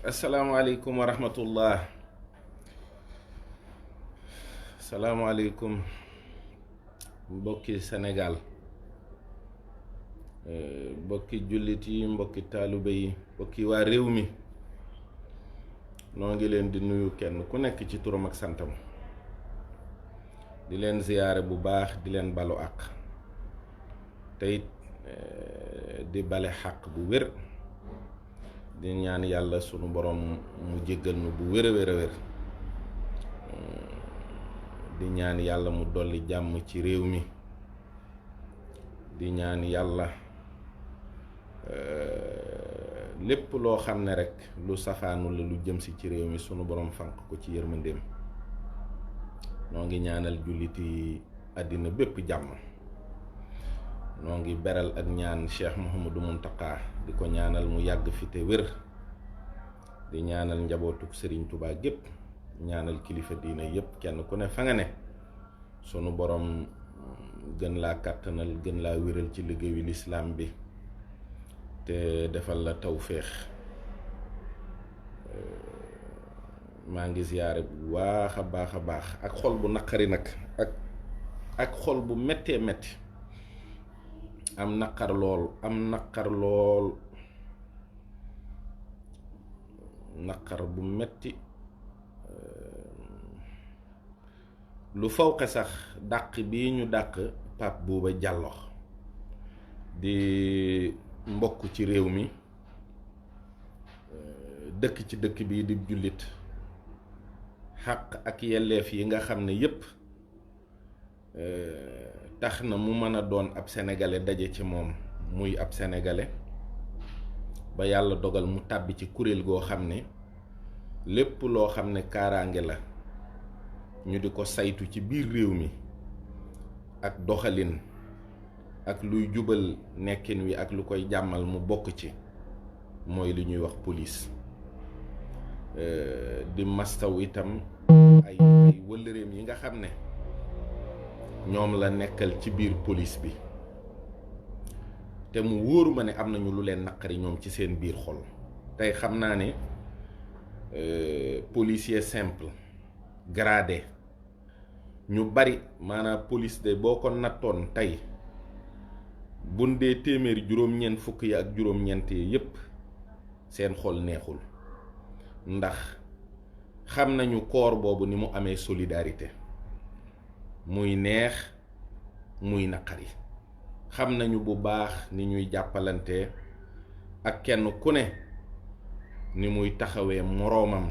asalaamaaleykum wa rahmatullah. Asalaamaaleykum mbokki Sénégal, mbokki jullit yi, mbokki taalibe yi, mbokki waa réew mi. noo ngi leen di nuyu kenn ku nekk ci turam ak santam, di leen ziyaare bu baax, di leen balu àq teyit di bale xàq bu wér, di ñaan yàlla sunu borom mu jéggal nu bu wér a wér a wér. di ñaan yàlla mu dolli jàmm ci réew mi, di ñaan yàlla lépp loo xam ne rek lu safaanu la lu jëm si ci réew mi sunu borom fanq ko ci yërmandeem. noo ngi ñaanal julliti àddina bépp jàmm. noo ngi beral ak ñaan Cheikh Mouhamadou Mountakha di ko ñaanal mu yàgg fi te wér, di ñaanal njabootuk Serigne Touba gépp, ñaanal kilifa diina yépp, kenn ku ne fa nga ne sunu borom gën laa kàttanal, gën laa wéral ci liggéeyu lislaam bi te defal la tawféex. maa ngi ziyaare bu baax a baax a baax ak xol bu naqari nag, ak xol bu méttee métti, am naqar lool, naqar bu metti, lu fawqe sax dàq bi ñu dàq Pape Bouba Diallo di mbokk ci réew mi, dëkk ci dëkk bii di jullit. xaq ak yelleef yi nga xam ne yépp tax na mu mën a doon ab sénégalais daje ci moom, muy ab sénégalais ba yàlla dogal mu tàbbi ci kuréel goo xam ne lépp loo xam ne kaaraange la ñu di ko saytu ci biir réew mi, ak doxalin ak luy jubal nekkin wi ak lu koy jàmmal mu bokk ci, mooy li ñuy wax police. di mastaw itam ay wëllëreem yi nga xam ne ñoom la nekkal ci biir police bi, te mu wóoru ma ne am nañu lu leen naqari ñoom ci seen biir xol. tey xam naa ne policier simple gradé ñu bari, maanaam police de boo ko nattoon tey bun dee téeméeri juróom-ñeent fukk yi ak juróom-ñeent yi yépp seen xol neexul, ndax xam nañu koor boobu ni mu amee solidarité, muy neex muy naqari. xam nañu bu baax ni ñuy jàppalante ak kenn ku ne ni muy taxawee moroomam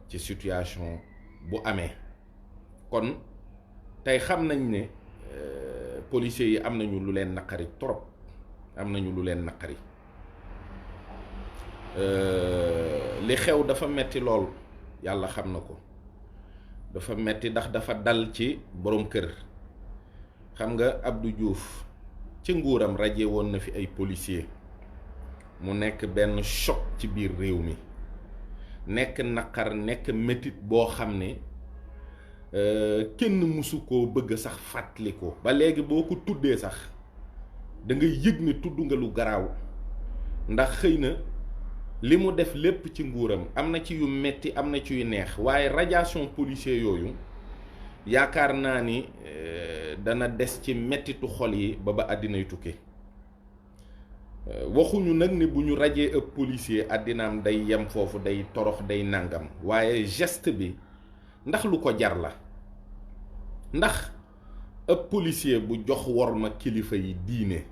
ci situation bu amee. kon tey xam nañ ne policiers yi am nañu lu leen naqari trop, am nañu lu leen naqari. li xew dafa metti lool, yàlla xam na ko. dafa metti ndax dafa dal ci borom kër. xam nga Abdou Diouf ci nguuram raje woon na fi ay policiers, mu nekk benn choc ci biir réew mi, nekk naqar, nekk mettit boo xam ne kenn mësu koo bëgg sax fàttali ko. ba léegi boo ko tuddee sax da ngay yëg ne tudd nga lu garaaw, ndax xëy na li mu def lépp ci nguuram am na ci yu metti, am na ci yu neex, waaye radiation policier yooyu yaakaar naa ni dana des ci mettitu xol yi ba àddinay tukki. waxuñu nag ni bu ñu rajee ëpp policier àddinaam day yem foofu, day torox, day nàngam, waaye geste bi ndax lu ko jar la. ndax ëpp policier bu jox worma kilifa yi diine,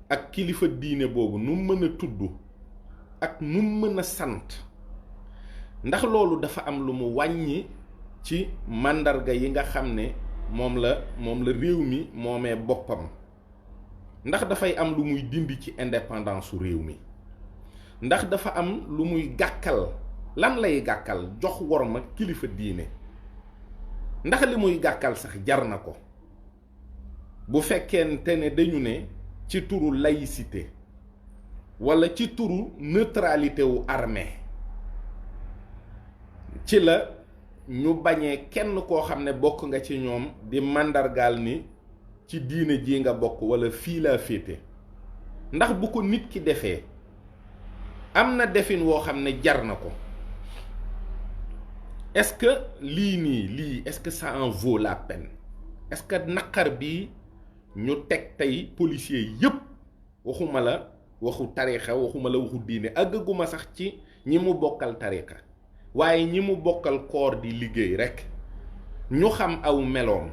ak kilifa diine boobu nu mën a tudd ak nu mën a sant, ndax loolu dafa am lu mu wàññi ci màndarga yi nga xam ne moom la réew mi moomee boppam? ndax dafay am lu muy dindi ci indépendance su réew mi? ndax dafa am lu muy gàkkal? lan lay gàkkal jox worma kilifa diine? ndax li muy gàkkal sax jar na ko? bu fekkente ne dañu ne ci turu laïcité walla ci turu neutralité wu armée ci la ñu bañee kenn koo xam ne bokk nga ci ñoom di màndargaal ni ci diine ji nga bokk walla fii laa féete. ndax bu ko nit ki defee am na defin woo xam ne jar na ko. Est-ce que lii est-ce que ça en vaut la peine? Est-ce que naqar bi ñu teg tey policiers yépp, waxuma la waxu tarixa, waxuma la waxu diine, àggaguma sax ci ñi mu bokkal tarixa, waaye ñi mu bokkal koor di liggéey rekk, ñu xam aw meloom,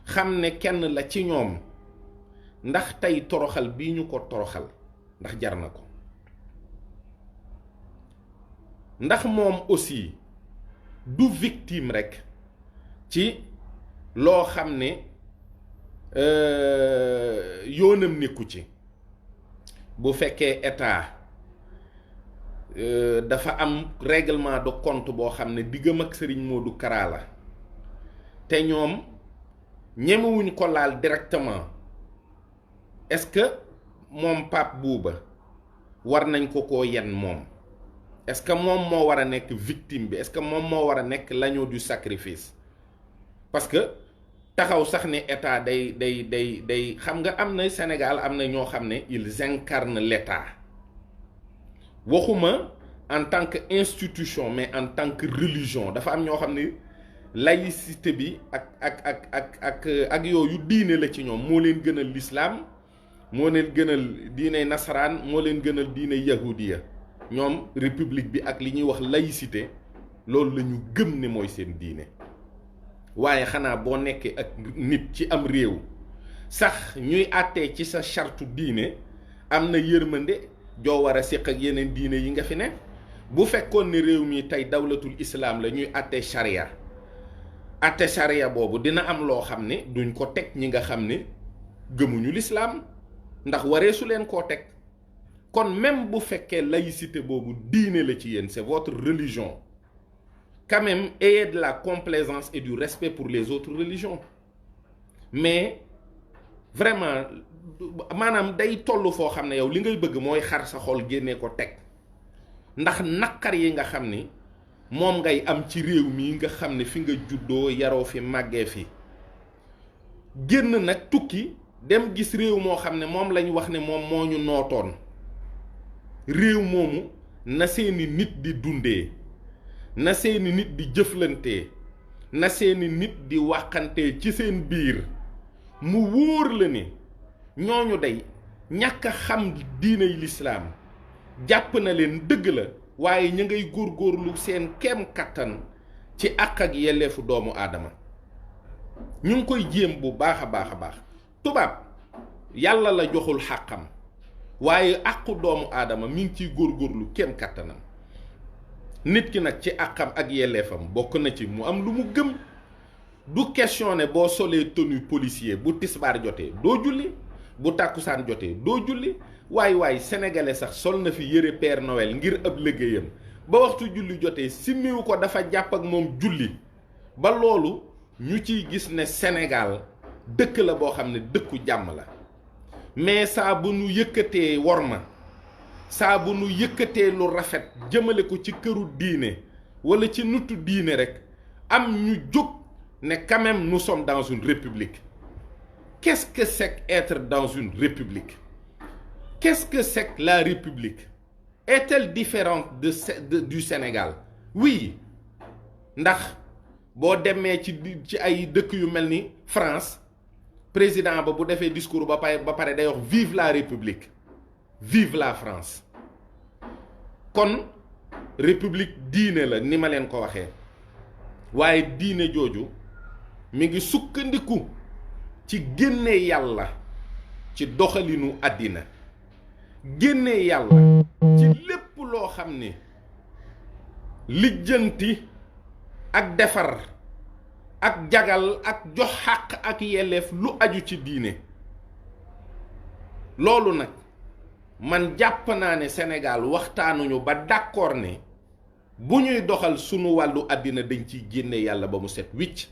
xam ne kenn la ci ñoom, ndax tey toroxal bii ñu ko toroxal ndax jar na ko. Ndax moom aussi du victime rekk ci loo xam ne yoonam nekku ci. Bu fekkee état dafa am règlement de compte boo xam ne diggam ak Serigne Modou Kara la te ñoom ñemewuñ ko laal directement, est-ce que moom Pape Bouba war nañ ko koo yen moom? Est-ce que moom moo war a nekk victime bi? Est-ce que moom moo war a nekk l'agneau du sacrifice? Parce que taxaw sax ne état day xam nga am na Sénégal am na ñoo xam ne ils incarnent l'état, waxuma en tant que institution mais en tant que religion. Dafa am ñoo xam ne laïcité bi ak yooyu diine la ci ñoom, moo leen gënal l'islam, moo leen gënal diine nasaraan, moo leen gënal diine yahudiya. ñoom république bi ak li ñuy wax laïcité loolu la ñu gëm ne mooy seen diine. waaye xanaa boo nekkee ak nit ci am réew sax ñuy àttee ci sa chartu diine, am na yërmande joo war a séq ak yeneen diine yi nga fi ne. bu fekkoon ne réew mi tey dawlatul islam la ñuy àttee charia, àtte charia boobu dina am loo xam ne duñ ko teg ñi nga xam ne gëmuñu l'islam, ndax waree su leen koo teg. kon même bu fekkee laïcité boobu diine la ci yéen, c'est votre religion, quand même ayez de la complaisance et du respect pour les autres religions. Mais vraiment maanaam day toll foo xam ne yow li ngay bëgg mooy xar sa xol génnee ko teg, ndax naqar yi nga xam ni moom ngay am ci réew mi nga xam ne fi nga juddoo yaroo fi màggee fi, génn nag tukki dem gis réew moo xam ne moom lañ wax ne moom moo ñu nootoon. réew moomu na seeni nit di dundee, na seeni nit di jëflantee, na seeni nit di waxantee ci seen biir, mu wóor la ne ñooñu day ñàkk a xam diiney lislaam jàpp na leen dëgg la, waaye ñu ngay góorgóorlu seen kem kattan ci àq ak yelleefu doomu aadama. ñu ngi koy jéem bu baax a baax a baax. tubaab yàlla la joxul xàqam, waaye àqu doomu aadama mi ngi ciy góorgóorlu kem kattanam. nit ki nag ci àqam ak yelleefam bokk na ci mu am lu mu gëm. du question ne boo solee tenue policier bu tisbaar jotee doo julli, bu tàkkusaan jotee doo julli. waay sénégalais sax sol na fi yëre Père Noël ngir ab liggéeyam, ba waxtu julli jotee simmiwu ko, dafa jàpp ak moom julli. ba loolu ñu ciy gis ne Sénégal dëkk la boo xam ne dëkku jàmm la. mais saa bu nu yëkkatee worma, saa bu nu yëkkatee lu rafet jëmale ko ci këru diine wala ci nutu diine rek, am ñu jóg ne quand même nous sommes dans une république. Qu'est-ce que c'est qu'être dans une république? Qu'est-ce que c'est que la République? Est-elle différente du Sénégal? Oui. ndax boo demee ci ay dëkk yu mel ni France, président ba bu defee discours ba pare day wax vive la République, vive la France. kon république diine la ni ma leen ko waxee, waaye diine jooju mi ngi sukkandiku ci génne yàlla ci doxalinu àddina, génne yàlla ci lépp loo xam ne lijjanti ak defar ak jagal ak jox xàq ak yelleef lu aju ci diine. loolu nag man jàpp naa ne Sénégal waxtaanuñu ba d'accord ne bu ñuy doxal sunu wàllu àddina dañ ciy génne yàlla ba mu set wicc.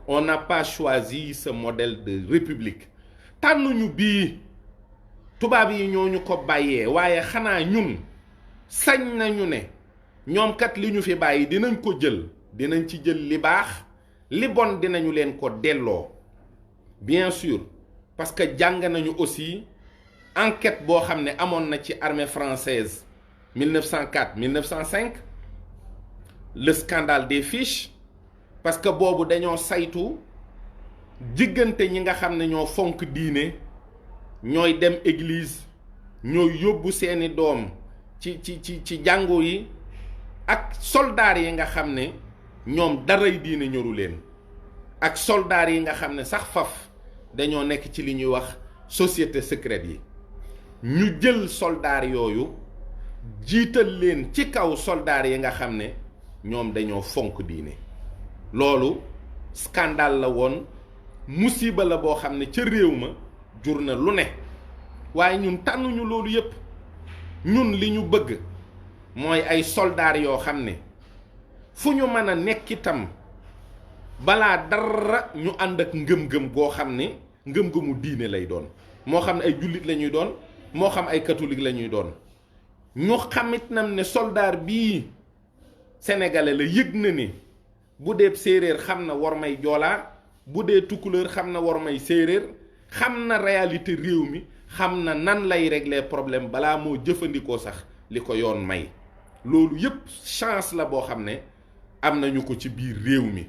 On n'a pas choisi ce modèle de république. tànnuñu bii, tubaab yi ñoo ñu ko bàyyee, waaye xanaa ñun sañ nañu ne ñoom kat li ñu fi bàyyi dinañ ko jël, dinañ ci jël li baax, li bon dinañu leen ko delloo. bien sûr, parce que jàng nañu aussi enquête boo xam ne amoon na ci armée française 1904 1905 le scandale des fiches parce que boobu dañoo saytu diggante ñi nga xam ne ñoo fonk diine ñooy dem église ñooy yóbbu seeni doom ci jàngu yi ak soldaar yi nga xam ne ñoom daray diine ñoru leen ak soldaar yi nga xam ne sax faf dañoo nekk ci li ñuy wax société secrète yi ñu jël soldaar yooyu jiital leen ci kaw soldaar yi nga xam ne ñoom dañoo fonk diine loolu scandale la woon musiba la boo xam ne ca réew ma jur na lu ne waaye ñun tànnuñu loolu yépp ñun li ñu bëgg mooy ay soldaar yoo xam ne fu ñu mën a nekk itam balaa dara ñu ànd ak ngëm-ngëm goo xam ne ngëm-ngëmu diine lay doon moo xam ne ay jullit la ñuy doon moo xam ay catholique la ñuy doon ñu xamit nam ne soldaar bii sénégalais la yëg na ni bu dee séeréer xam na war may joolaa bu dee tukkuleur xam na war may séeréer xam na réalité réew mi xam na nan lay régler problème balaa moo jëfandikoo sax li ko yoon may loolu yépp chance la boo xam ne am nañu ko ci biir réew mi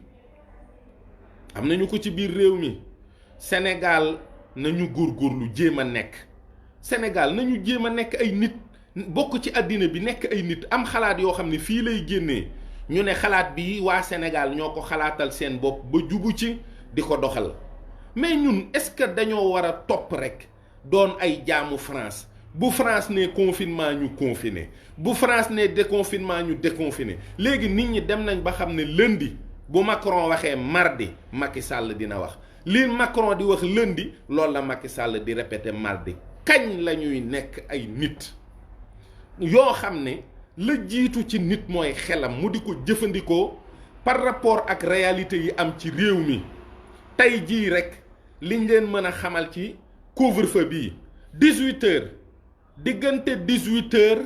am nañu ko ci biir réew mi Sénégal nañu góorgóorlu jéem a nekk Sénégal nañu jéem a nekk ay nit bokk ci àddina bi nekk ay nit am xalaat yoo xam ne fii lay génnee ñu ne xalaat bi waa Sénégal ñoo ko xalaatal seen bopp ba jubu ci di ko doxal mais ñun est-ce que dañoo war a topp rek doon ay jaamu France bu France ne confinement ñu confiné bu France ne déconfinement ñu déconfiné léegi nit ñi dem nañ ba xam ne lundi bu Macron waxee mardi Macky Sall dina wax li Macron di wax lundi loolu la Macky Sall di répéter mardi kañ la ñuy nekk ay nit yoo xam ne la jiitu ci nit mooy xelam mu di ko jëfandikoo par rapport ak réalité yi am ci réew mi tey jii rek liñ leen mën a xamal ci couvre-feu bii 18h diggante 18h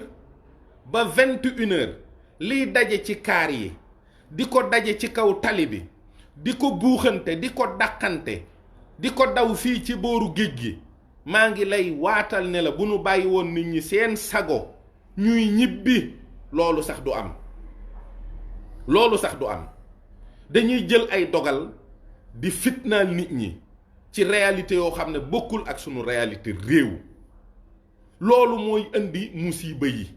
ba 21h liy daje ci kaar yi di ko daje ci kaw tali bi di ko buuxante di ko dàqante di ko daw fii ci booru géej gi maa ngi lay waatal ne la bu nu bàyyi woon nit ñi seen sago ñuy ñibbi loolu sax du am loolu sax du am dañuy jël ay dogal di fitnaal nit ñi ci réalité yoo xam ne bokkul ak sunu réalité réew loolu mooy indi musiba yi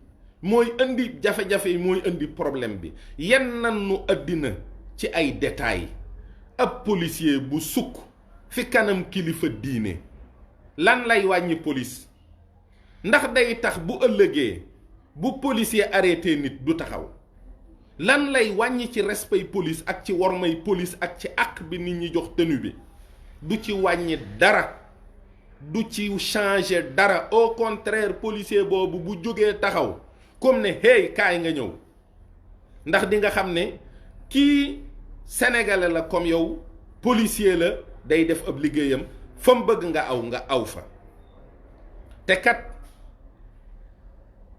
mooy indi jafe-jafe yi mooy indi problème bi yenn nu àddina ci ay détails ab policier bu sukk fi kanam kilifa diine lan lay wàññi police ndax day tax bu ëllëgee bu policier arrêté nit du taxaw lan lay wàññi ci respect police ak ci wormay police ak ci àq bi nit ñi jox tenue bi du ci wàññi dara du ci changer dara au contraire policier boobu bu jógee taxaw comme ne hey kaay nga ñëw ndax di nga xam ne kii sénégalais la comme yow policier la day def ab liggéeyam fa mu bëgg nga aw fa te kat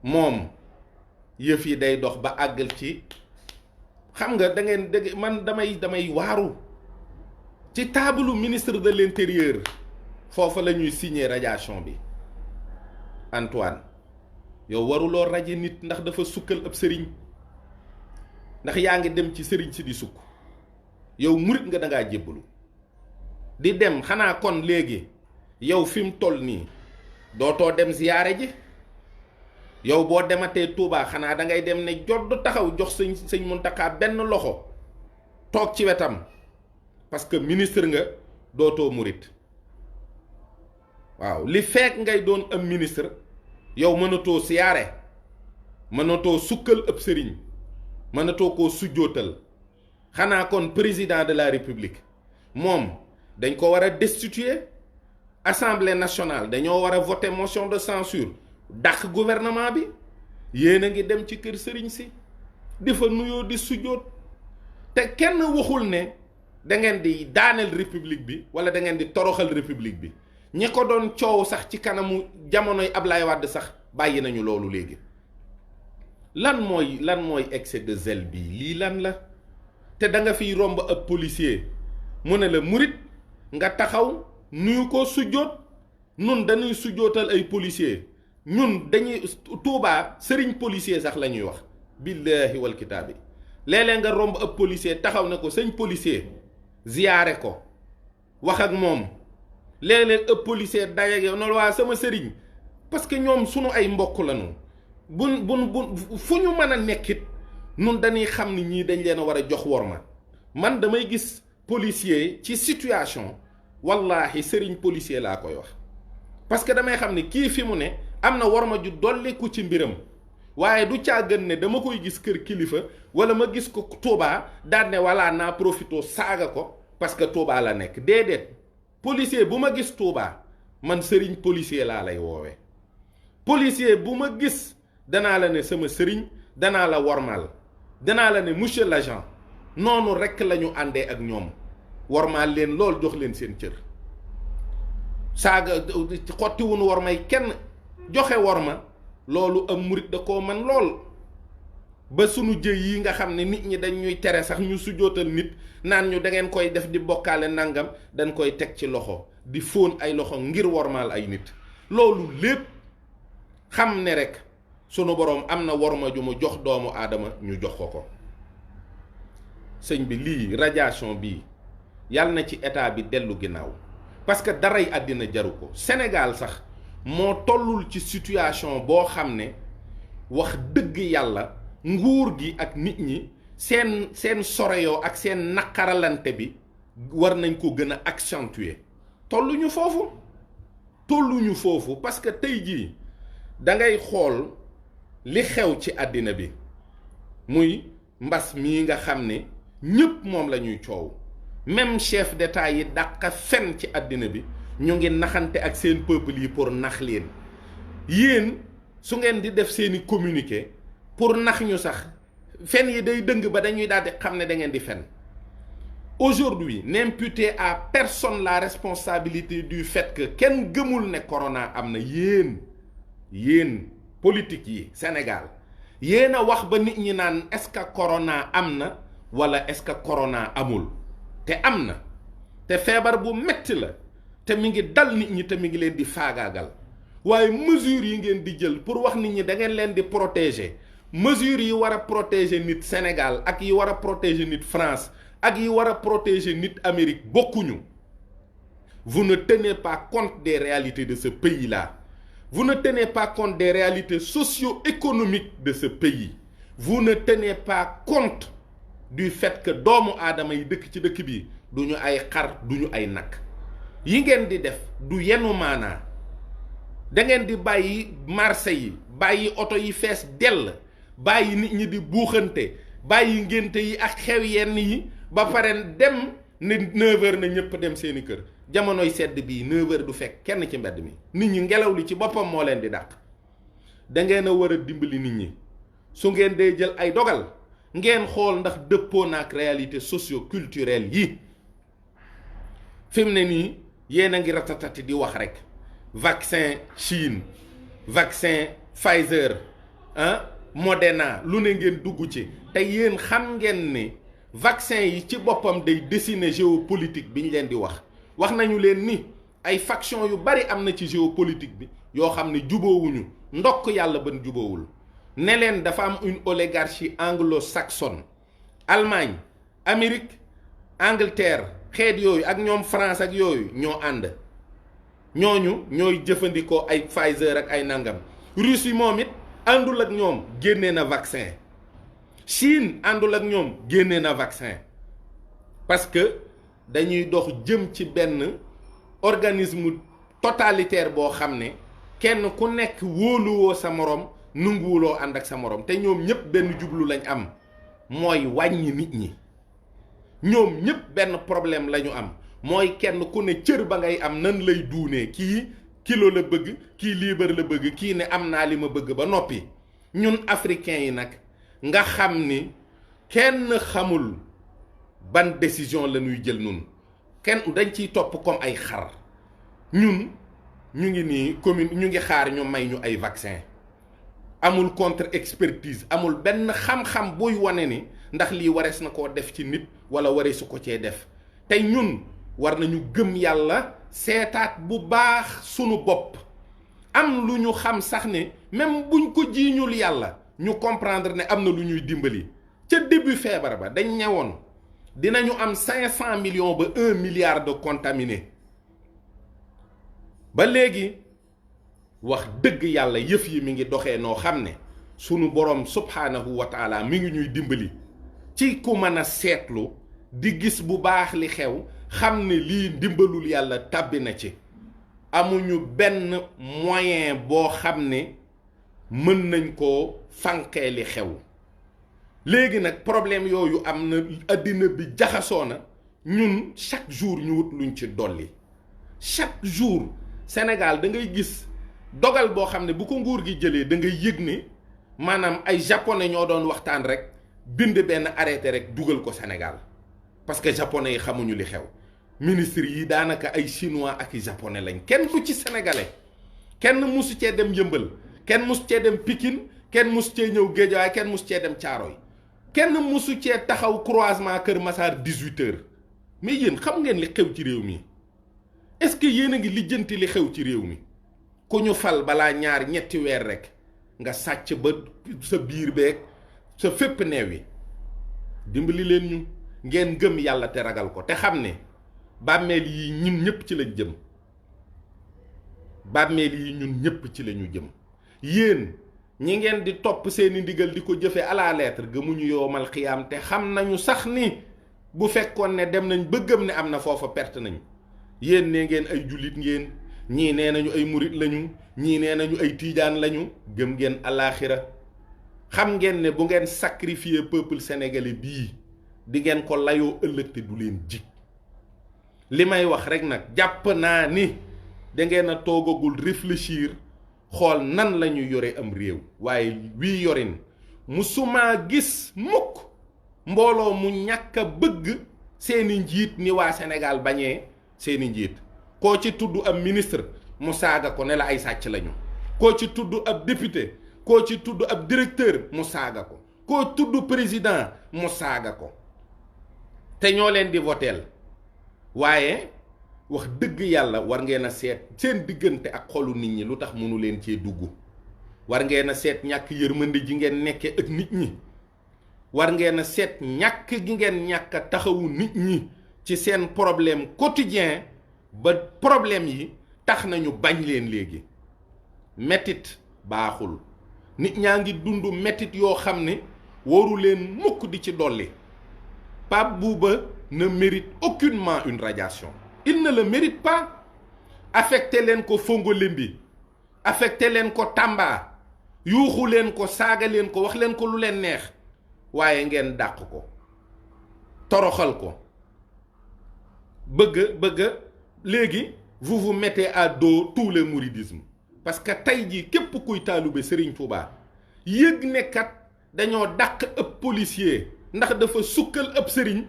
moom yëf yi day dox ba àggal ci xam nga da ngeen dégg man damay waaru ci taabalu ministre de l'intérieur foofa la ñuy signer radiation bi Antoine yow waruloo raje nit ndax dafa sukkal ab sëriñ ndax yaa ngi dem ci sëriñ si di sukk yow murit nga dangaa jébbalu di dem xanaa kon léegi yow fi mu toll nii dootoo dem ziyaare ji yow boo dematee Touba xanaa da ngay dem ne jodd taxaw jox sëñ Muntaxa benn loxo toog ci wetam parce que ministre nga dootoo murit waaw li fekk ngay doon am ministre yow mënatoo siyaare mënatoo sukkal ëpp sëriñ mënatoo koo sujjootal xanaa kon président de la république moom dañ ko war a destituer assemblée nationale dañoo war a voter motion de censure dàq gouvernement bi yéen a ngi dem ci kër sëriñ si di fa nuyoo di sujjoot te kenn waxul ne da ngeen di daaneel république bi wala da ngeen di toroxal république bi ñi ko doon coow sax ci kanamu jamonoy Ablaye Wade sax bàyyi nañu loolu léegi lan mooy excès de zèle bi lii lan la te da nga fiy romb ab policier mu ne la murit nga taxaw nuyu ko sujjoot nun dañuy sujjootal ay policier ñun dañuy Touba sëriñ policier sax la ñuy wax billahi wal kitaabi léeg-léeg nga romb ab policier taxaw ne ko sëñ policier ziyaare ko wax ak moom léeg-léeg ab policier daje ak yow noonu waa sama sëriñ parce que ñoom sunu ay mbokk lañu bun fu ñu mën a nekkit nun dañuy xam ni ñii dañ leen a war a jox worma man damay gis policier ci situation wallahi sëriñ policier laa koy wax parce que damay xam ni kii fi mu ne am na worma ju dolliku ci mbiram waaye du càggan ne dama koy gis kër kilifa wala ma gis ko Touba daan ne walla naa profito saaga ko parce que Touba la nekk déedéet policier bu ma gis Touba man sëriñ policier laa lay woowee policier bu ma gis danaa la ne sama sëriñ danaa la wormaal danaa la ne monsieur l'agent noonu rekk la ñu àndee ak ñoom wormaal leen lool jox leen seen cër saaga xottiwunu wormay kenn joxe worma loolu am murit da koo man lool ba sunu jëy yi nga xam ne nit ñi dañ ñuy tere sax ñu sujootal nit naan ñu da ngeen koy def di bokkaale nangam dañ koy teg ci loxo di fóon ay loxo ngir wormaal ay nit loolu lépp xam ne rek sunu boroom am na worma ju mu jox doomu aadama ñu jox ko sëñ bi lii radiation bii yàlla na ci état bi dellu ginnaaw parce que daray àddina jaru ko Sénégal sax moo tollul ci situation boo xam ne wax dëgg yàlla nguur gi ak nit ñi seen soreyoo ak seen naqaralante bi war nañ ko gën a accentuer tolluñu foofu parce que tey jii da ngay xool li xew ci àddina bi muy mbas mii nga xam ne ñépp moom la ñuy coow même chef d'état yi dàqa fen ci àddina bi ñu ngi naxante ak seen peuple yi pour nax leen yéen su ngeen di def seeni communiqué pour nax ñu sax fen yi day dëng ba dañuy daal di xam ne da ngeen di fen aujourd'hui n'imputez à personne la responsabilité du fait que kenn gëmul ne corona am na yéen politique yi Sénégal yéen a wax ba nit ñi naan est-ce que corona am na wala est-ce que corona amul te am na te feebar bu metti la te mi ngi dal nit ñi te mi ngi leen di faagaagal waaye mesures yi ngeen di jël pour wax nit ñi da ngeen leen di protéger mesures yi war a protéger nit Sénégal ak yi war a protéger nit France ak yi war a protéger nit Amérique bokkuñu. Vous ne tenez pas compte des réalités de ce pays-là. Vous ne tenez pas compte des réalités socio-économiques de ce pays. Vous ne tenez pas compte du fait que doomu aadama yi dëkk ci dëkk bi duñu ay xar duñu ay nag yi ngeen di def du yenu maanaa da ngeen di bàyyi marché yi bàyyi oto yi fees dell bàyyi nit ñi di buuxante bàyyi ngénte yi ak xew yenn yi ba pare dem ne 9h na ñëpp dem seeni kër jamonoy sedd bii 9h du fekk kenn ci mbedd mi nit ñi ngelaw li ci boppam moo leen di dàq da ngeen a war a dimbali nit ñi su ngeen dee jël ay dogal ngeen xool ndax dëppoo na ak réalité socio-culturelle yi fi mu ne nii yéen a ngi ratatati di wax rek vaccin Chine vaccin Pfizer Moderna lu ne ngeen dugg ci te yéen xam ngeen ne vaccin yi ci boppam day dessiner géopolitique bi ñu leen di wax nañu leen ni ay faction yu bari am na ci géopolitique bi yoo xam ne juboowuñu ndokk yàlla ban juboowul ne leen dafa am une oligarchie anglo-saxonne Allemagne Amérique Angleterre xeet yooyu ak ñoom France ak yooyu ñoo ànd ñooñu ñooy jëfandikoo ay Pfizer ak ay nangam Russie moom it àndul ak ñoom génnee na vaccin Chine àndul ak ñoom génnee na vaccin parce que dañuy dox jëm ci benn organisme totalitaire boo xam ne kenn ku nekk wóoluwoo sa moroom nunguwuloo ànd ak sa moroom te ñoom ñëpp benn jublu lañ am mooy wàññi nit ñi ñoom ñëpp benn problème la ñu am mooy kenn ku ne cër ba ngay am nan lay duunee kii kilo la bëgg kii liibar la bëgg kii ne am naa li ma bëgg ba noppi ñun africains yi nag nga xam ni kenn xamul ban décision la ñuy jël nun kenn dañ ciy topp comme ay xar ñun ñu ngi nii commune ñu ngi xaar ñu may ñu ay vaccin amul contre expertise amul benn xam-xam buy wane ni ndax lii warees na koo def ci nit wala wareesu ko cee def tey ñun war nañu gëm yàlla seetaat bu baax sunu bopp am lu ñu xam sax ne même buñ ko jiiñul yàlla ñu comprendre ne am na lu ñuy dimbali ca début feebar ba dañ ñewoon dinañu am 500 millions ba 1 milliard de contaminés ba léegi wax dëgg yàlla yëf yi mi ngi doxee noo xam ne sunu borom subhaanahu wa taala mi ngi ñuy dimbali ci ku mën a seetlu di gis bu baax li xew xam ne lii ndimbalul yàlla tàbbi na ci amuñu benn moyen boo xam ne mën nañ koo fànqee li xew léegi nag problème yooyu am na àddina bi jaxasoo na ñun chaque jour ñu wut luñ ci dolli chaque jour Sénégal da ngay gis dogal boo xam ne bu ko nguur gi jëlee da ngay yëg ne maanaam ay japonais ñoo doon waxtaan rek bind benn arrêté rek dugal ko Sénégal parce que japonais yi xamuñu li xew ministre yi daanaka ay chinois ak i japonais lañ kenn du ci sénégalais kenn musu cee dem Yëmbal kenn musu cee dem Pikine kenn musu cee ñëw Géejawaay kenn musu cee dem Caaroy kenn musu cee taxaw croisement Kër Massar 18h mais yéen xam ngeen li xew ci réew mi est-ce que yéen a ngi lijjanti li xew ci réew mi ku ñu fal balaa ñaar ñetti weer rek nga sàcc ba sa biir beeg sa fépp neew yi dimbali leen ñu ngeen gëm yàlla te ragal ko te xam ne bàmmeel yi ñun ñëpp ci lañ jëm bàmmeel yi ñun ñëpp ci lañu jëm yéen ñi ngeen di topp seeni ndigal di ko jëfe à la lettre gëmuñu yowmal xiyaam te xam nañu sax ni bu fekkoon ne dem nañ ba gëm ne am na foofa perte nañu yéen nee ngeen ay jullit ngeen ñii nee nañu ay murit lañu ñii nee nañu ay tiijaan lañu gëm ngeen alaaxira xam ngeen ne bu ngeen sacrifier peuple sénégalais bii di ngeen ko layoo ëllëg te du leen jig li may wax rek nag jàpp naa ni da ngeen a toogagul réfléchir xool nan la ñu yore am réew waaye wii yorin musuma gis mukk mbooloo mu ñàkk a bëgg seeni njiit ni waa Sénégal bañee seeni njiit koo ci tudd ab ministre mu saaga ko ne la ay sàcc lañu koo ci tudd ab député koo ci tudd ab directeur mu saaga ko koo tudd président mu saaga ko te ñoo leen di voteel waaye wax dëgg yàlla war ngeen a seet seen diggante ak xolu nit ñi lu tax mënu leen cee dugg war ngeen a seet ñàkk yërmande ji ngeen nekkee ak nit ñi war ngeen a seet ñàkk gi ngeen ñàkk a taxawu nit ñi ci seen problème quotidien ba problème yi tax nañu bañ leen léegi mettit baaxul nit ñaa ngi dund mettit yoo xam ne waru leen mukk di ci dolli Pape Bouba ne mérite aucunement une radiation il ne le mérite pas affecté leen ko Fongolimbi affecté leen ko Tamba yuuxu leen ko saaga leen ko wax leen ko lu leen neex waaye ngeen dàq ko toroxal ko bëgg léegi vous vous mettez à dos tout le mouridisme parce que tey jii képp kuy taalube Serigne Touba yëg ne kat dañoo dàq ëpp policier ndax dafa sukkal ëpp sëriñ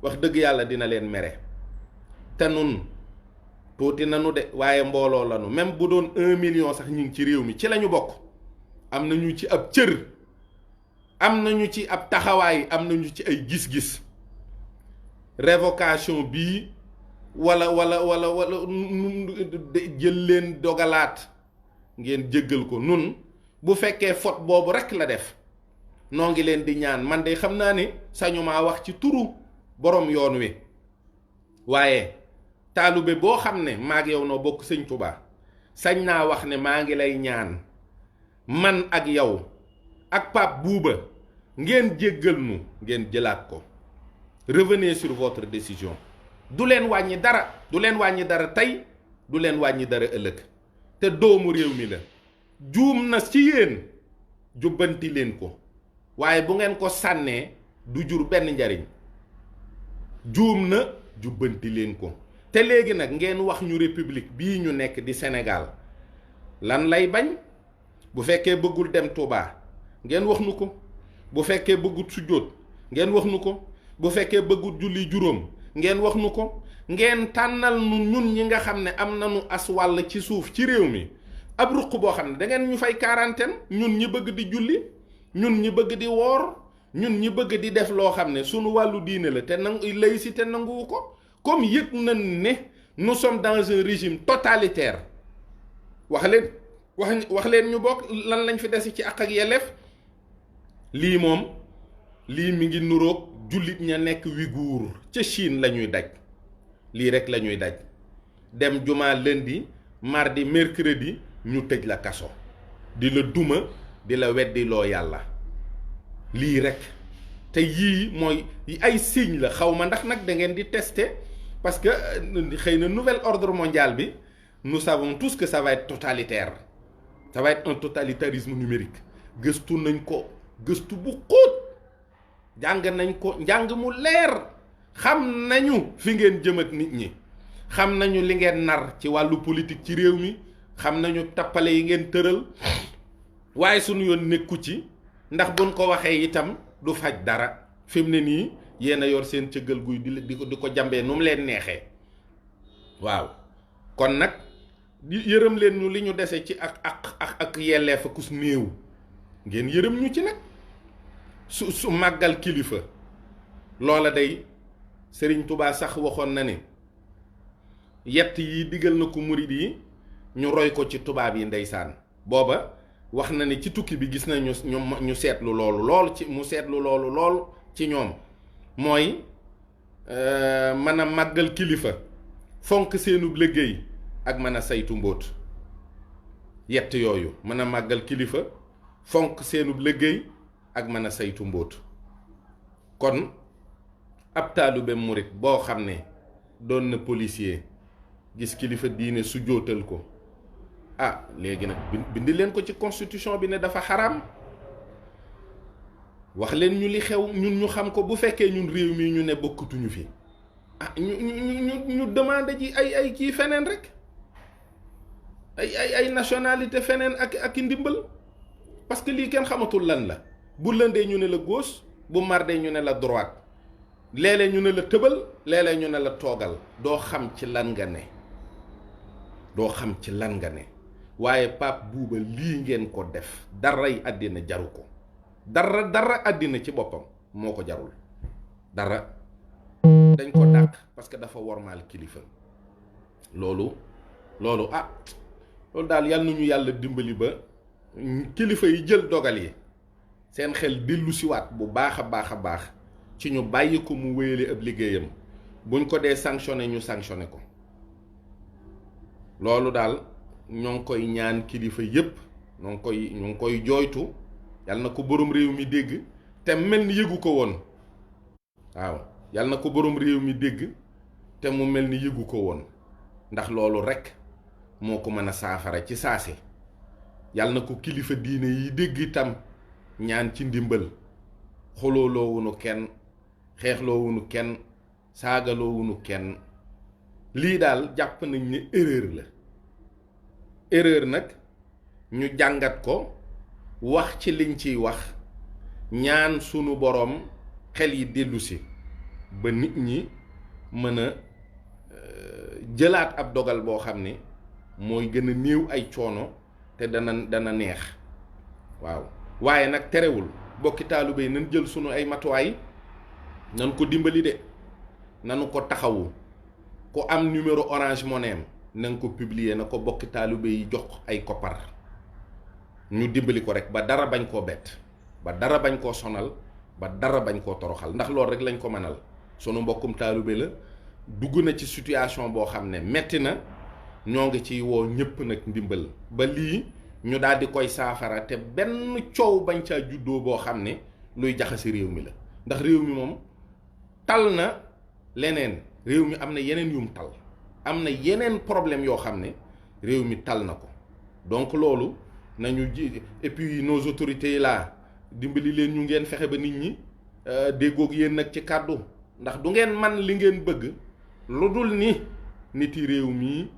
wax dëgg yàlla dina leen mere te nun tuuti nanu de waaye mbooloo lanu même bu doon 1 million sax ñu ngi ci réew mi ci lañu bokk am nañu ci ab cër am nañu ci ab taxawaay am nañu ci ay gis-gis révocation bii wala jël leen dogalaat ngeen jéggal ko nun bu fekkee faute boobu rekk la def noo ngi leen di ñaan man de xam naa ne sañu maa wax ci turu borom yoon wi waaye taalube boo xam ne maag yow noo bokk sëñ Touba sañ naa wax ne maa ngi lay ñaan man ak yow ak Pape Bouba ngeen jéggal nu ngeen jëlaat ko revenez sur votre décision du leen wàññi dara tey du leen wàññi dara ëllëg te doomu réew mi la juum na ci yéen jubbanti leen ko waaye bu ngeen ko sànnee du jur benn njariñ juum na jubbanti leen ko te léegi nag ngeen wax ñu république bii ñu nekk di Sénégal lan lay bañ bu fekkee bëggul dem Touba ngeen wax nu ko bu fekkee bëggut sujjóot ngeen wax nu ko bu fekkee bëggut julli juróom ngeen wax nu ko ngeen tànnal nu ñun ñi nga xam ne am nañu as wàll ci suuf ci réew mi ab ruq boo xam ne da ngeen ñu fay quarantaine ñun ñi bëgg di julli ñun ñi bëgg di woor ñun ñi bëgg di def loo xam ne sunu wàllu diine la te laïcité nanguwu ko comme yëg nañ ne nous sommes dans un régime totalitaire wax leen wax leen ñu bokk lan lañ fi desi ci àq ak yelleef. lii moom lii mi ngi nuroog jullit ña nekk Ouïghour ca Chine la ñuy daj lii rek la ñuy daj dem jumaa lundi mardi mercredi ñu tëj la kaso di la duma di la weddi loo yàlla lii rek. te yii mooy ay signe la xaw ma ndax nag da ngeen di tester parce que xëy na nouvel ordre mondial bi nous savons tous que ça va être totalitaire, ça va être un totalitarisme numérique. gëstu nañ ko gëstu bu xóot jàng nañ ko njàng mu leer xam nañu fi ngeen jëm ak nit ñi, xam nañu li ngeen nar ci wàllu politique ci réew mi, xam nañu tappale yi ngeen tëral, waaye sunu yoon nekku ci ndax buñ ko waxee itam du faj dara. fi mu ne nii yéen a yor seen cëggal guy di ko jambee nu mu leen neexee. waaw kon nag yërëm leen ñu li ñu dese ci ak yelleef ak kus néew ngeen yërëm ñu ci nag. su màggal kilifa loola day Sëriñ Tubaa sax waxoon na ne yett yi digal na ko murid yi ñu roy ko ci tubaab yi ndeysaan. booba wax na ne ci tukki bi gis nañu ñu seetlu loolu lool ci ñoom mooy mën a màggal kilifa, fonk seenub liggéey ak mën a saytu mbóot. yett yooyu mën a màggal kilifa, fonk seenub liggéey ak mën a saytu mbóot. kon ab taalibe murit boo xam ne doon na policier gis kilifa diine su jootal ko, léegi nag bindi leen ko ci constitution bi ne dafa xaraam. wax leen ñu li xew ñun ñu xam ko. bu fekkee ñun réew mi ñu ne bokkatuñu fi, ñu demandé ji ay kii feneen rek, ay nationalité feneen ak ndimbal, parce que lii kenn xamatul lan la. bu lëndee ñu ne la gauche, bu mardee ñu ne la droite, léeg-léeg ñu ne la tëbal, léeg-léeg ñu ne la toogal. doo xam ci lan nga ne. waaye Pape Bouba lii ngeen ko def daray àddina jaru ko. dara àddina ci boppam moo ko jarul dara. dañ ko dàq parce que dafa wormaal kilifa. loolu loolu daal yal nañu yàlla dimbali ba kilifa yi jël dogal yi seen xel dellu siwaat bu baax a baax ci ñu bàyyi ko mu wéyale ab liggéeyam. buñ ko dee sanctionné ñu sanctionné ko. loolu daal ñoo ngi koy ñaan kilifa yépp, ñoo ngi koy jooytu. yàlla na ko borom réew mi dégg te mel ni yëgu ko woon. waaw yàlla na ko borom réew mi dégg te mu mel ni yëgu ko woon, ndax loolu rekk moo ko mën a saafara ci saase. yàlla na ko kilifa diine yi dégg itam ñaan ci ndimbal. xolooloowunu kenn, xeexloowunu kenn, saagaloowunu kenn. lii daal jàpp nañ ne erreur la. erreur nag ñu jàngat ko, wax ci liñ ciy wax, ñaan sunu boroom xel yi dellusi ba nit ñi mën a jëlaat ab dogal boo xam ne mooy gën a néew ay coono te dana neex. waaw waaye nag terewul bokki taalibe yi nañ jël sunu ay matuwaay, nan ko dimbali de, nanu ko taxawu. ku am numéro Orange Money am na nga ko publier, na ko bokki taalibe yi jox ay koppar. ñu dimbali ko rek ba dara bañ koo bett, ba dara bañ koo sonal, ba dara bañ koo toroxal, ndax loolu rek lañ ko mënal. sunu mbokkum taalibe la, dugg na ci situation boo xam ne metti na. ñoo ngi ci woo ñëpp nag ndimbal ba lii ñu daal di koy saafara te benn coow bañ caa juddoo boo xam ne luy jaxasi réew mi la. ndax réew mi moom tal na leneen, réew mi am na yeneen yum tal, am na yeneen problème yoo xam ne réew mi tal na ko. donc loolu nañu ji. et puis nos autorités là dimbali leen ñu ngeen fexe ba nit ñi déggoog yéen nag ci kàddu, ndax du ngeen man li ngeen bëgg lu dul ni nit yi réew mi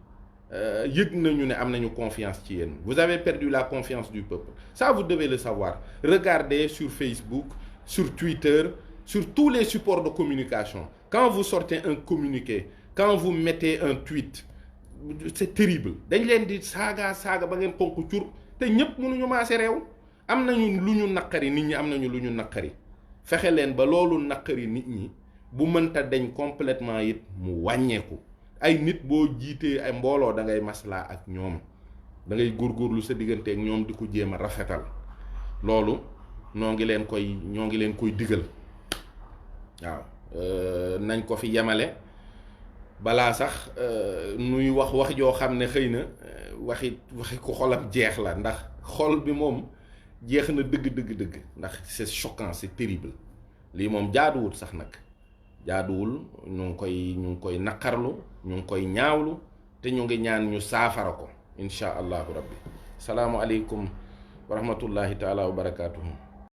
yëg nañu ne am nañu confiance ci yéen. vous avez perdu la confiance du peuple, ça vous devez le savoir. Regardez sur Facebook, sur Twitter, sur tous les supports de communication, quand vous sortez un communiqué, quand vous mettez un tweet, c'est terrible. dañ leen di saaga ba ngeen xonq cur te ñëpp mënuñu maase réew. am nañu lu ñu naqari, nit ñi am nañu lu ñu naqari. fexe leen ba loolu naqari nit ñi bu mënta dañ complètement it mu wàññeeku. ay nit boo jiitee ay mbooloo da ngay maslaa ak ñoom, da ngay góorgóorlu sa digganteeg ñoom di ko jéem a rafetal loolu ñoo ngi leen koy digal waaw. nañ ko fi yemale balaa sax nuy wax joo xam ne xëy na waxi ko xolam jeex la, ndax xol bi moom jeex na dëgg ndax c'est choquant, c'est terrible. lii moom jaaduwul sax nag jaaduwul. ñu ngi koy naqarlu, ñu ngi koy ñaawlu, te ñu ngi ñaan ñu saafara ko insha allahu rabbi. salaamu aleykum wa rahmatullahi taala wa barakaatuhu.